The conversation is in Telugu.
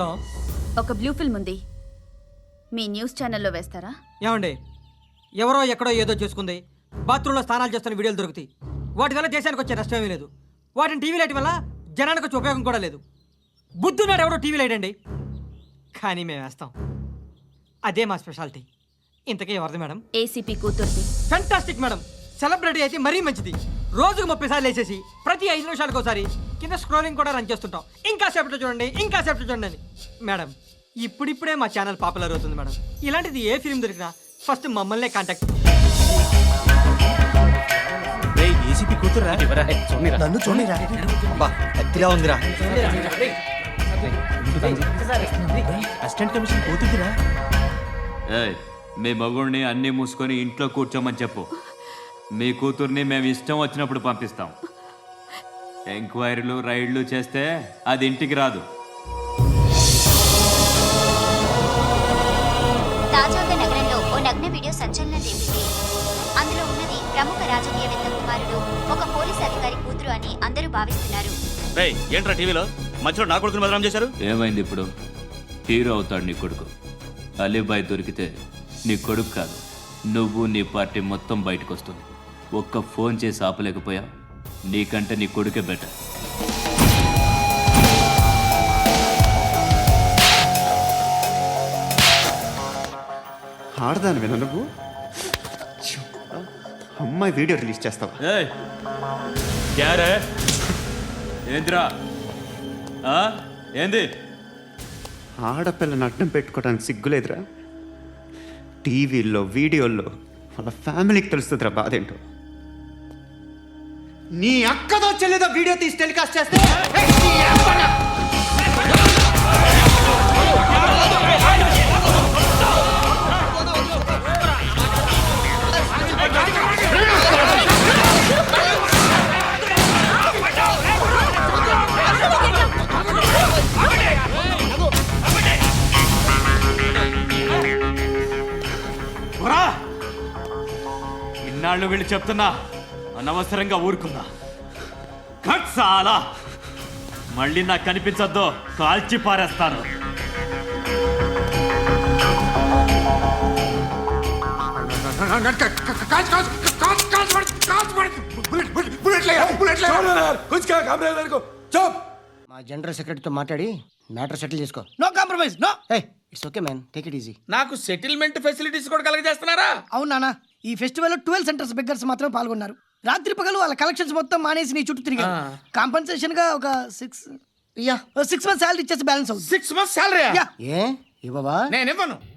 హలో ఒక బ్లూ ఫిల్మ్ ఉంది, మీ న్యూస్ ఛానల్లో వేస్తారా? ఏమండి, ఎవరో ఎక్కడో ఏదో చేసుకుంది, బాత్రూంలో స్నానాలు చేస్తున్న వీడియోలు దొరుకుతాయి. వాటి వల్ల దేశానికి వచ్చే నష్టమేమీ లేదు. వాటిని టీవీ లైట్ వల్ల జనానికి వచ్చే ఉపయోగం కూడా లేదు. బుద్ధున్నాడు ఎవడో టీవీ లైట్ అండి, కానీ మేము వేస్తాం. అదే మా స్పెషాలిటీ. ఇంతకీ ఎవరిది మేడం? ఏసీపీ కూతుర్ది. Fantastic madam. సెలబ్రిటీ అయితే మరీ మంచిది. రోజుకు 30 సార్లు వేసేసి ప్రతి 5 నిమిషాలకు ఒకసారి కింద స్క్రోలింగ్ కూడా రన్ చేస్తుంటాం. ఇంకా సేపట్లో చూడండి, ఇంకా సేపట్లో చూడండి అని. మేడం, ఇప్పుడిప్పుడే మా ఛానల్ పాపులర్ అవుతుంది మేడం. ఇలాంటిది ఏ ఫిల్మ్ దొరికినా ఫస్ట్ మమ్మల్నే కాంటాక్ట్. ఏసీపీ కూతురా? నన్ను చూడరా, అత్తిగా ఉందిరా. అసిస్టెంట్ కమిషన్ కూతురా? మీ మగుడిని అన్నీ మూసుకొని ఇంట్లో కూర్చోమని చెప్పు. మీ కూతుర్ని మేము ఇష్టం వచ్చినప్పుడు పంపిస్తాం. ఎంక్వైరీలు రైడ్లు చేస్తే అది ఇంటికి రాదు. తాజాగా నగరంలో ఓ నగ్న వీడియో సంచలనం రేపింది. అందులో ఉన్నది ప్రముఖ రాజకీయవేత్త కుమారుడు, ఒక పోలీస్ అధికారి కూతురు అని అందరూ భావిస్తున్నారు. ఏంట్రా టీవీలో మధ్యలో నా కొడుకుని బదనాం చేశారు? ఏమైంది ఇప్పుడు? హీరో అవుతాడు నీ కొడుకు. అలీబాయ్ దొరికితే నీ కొడుకు కాదు, నువ్వు నీ పార్టీ మొత్తం బయటకు వస్తుంది. ఒక్క ఫోన్ చేసి ఆపలేకపోయా, నీకంటే నీ కొడుకే బెటర్. ఆడదాను విన నువ్వు అమ్మాయి వీడియో రిలీజ్ చేస్తావా? ఏంద్రా ఏంది? ఆడపిల్లని అడ్డం పెట్టుకోవడానికి సిగ్గులేదురా? టీవీల్లో వీడియోల్లో వాళ్ళ ఫ్యామిలీకి తెలుస్తుందిరా బాధ ఏంటో. నీ అక్కదో చెల్లిదో వీడియో తీసి టెలికాస్ట్ చేస్తే ఇన్నాళ్ళు వీళ్ళు చెప్తున్నా అనవసరంగా ఊరుకున్నా. చాలా మళ్ళీ నాకు కనిపించొద్దు, కాల్చి పారేస్తాను. మా జనరల్ సెక్రటరీతో మాట్లాడి మ్యాటర్ సెటిల్ చేసుకో. No compromise, no. It's okay man, take it easy. నాకు సెటిల్మెంట్ ఫెసిలిటీస్ కూడా కలగజేస్తున్నారా? అవును నాన్న, ఈ ఫెస్టివల్ 12 సెంటర్స్ బెగ్గర్స్ మాత్రమే పాల్గొన్నారు. రాత్రి పగలు వాళ్ళ కలెక్షన్స్ మొత్తం మానేసి నీ చుట్టూ తిరిగారు. కాంపన్సేషన్ గా ఒక 6 మంత్స్ సాలరీ ఇచ్చేసి బ్యాలెన్స్ అవుతుంది. 6 months సాలరీ యా. ఏ ఇవ్వవా? నేను ఇవ్వను.